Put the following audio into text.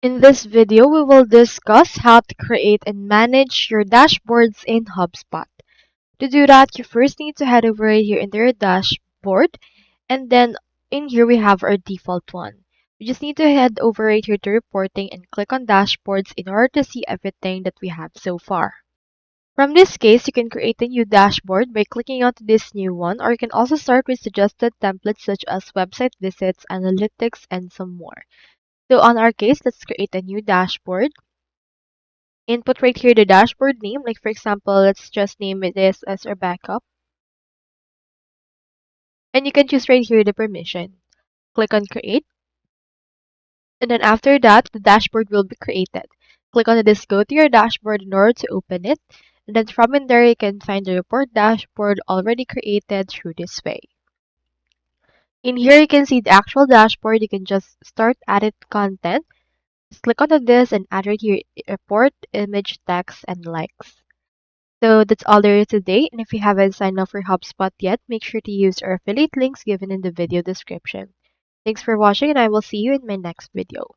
In this video, we will discuss how to create and manage your dashboards in HubSpot. To do that, you first need to head over here into your dashboard, and then in here we have our default one. You just need to head over right here to reporting and click on dashboards in order to see everything that we have so far. From this case, you can create a new dashboard by clicking onto this new one, or you can also start with suggested templates such as website visits, analytics, and some more. So on our case, let's create a new dashboard. Input right here the dashboard name. Like for example, let's just name it this as our backup. And you can choose right here the permission. Click on create. And then after that, the dashboard will be created. Click on this go to your dashboard in order to open it. And then from in there, you can find the report dashboard already created through this way. In here, you can see the actual dashboard. You can just start edit content. Just click on this and add right here report, image, text, and likes. So that's all there is today, and if you haven't signed up for HubSpot yet, make sure to use our affiliate links given in the video description. Thanks for watching, and I will see you in my next video.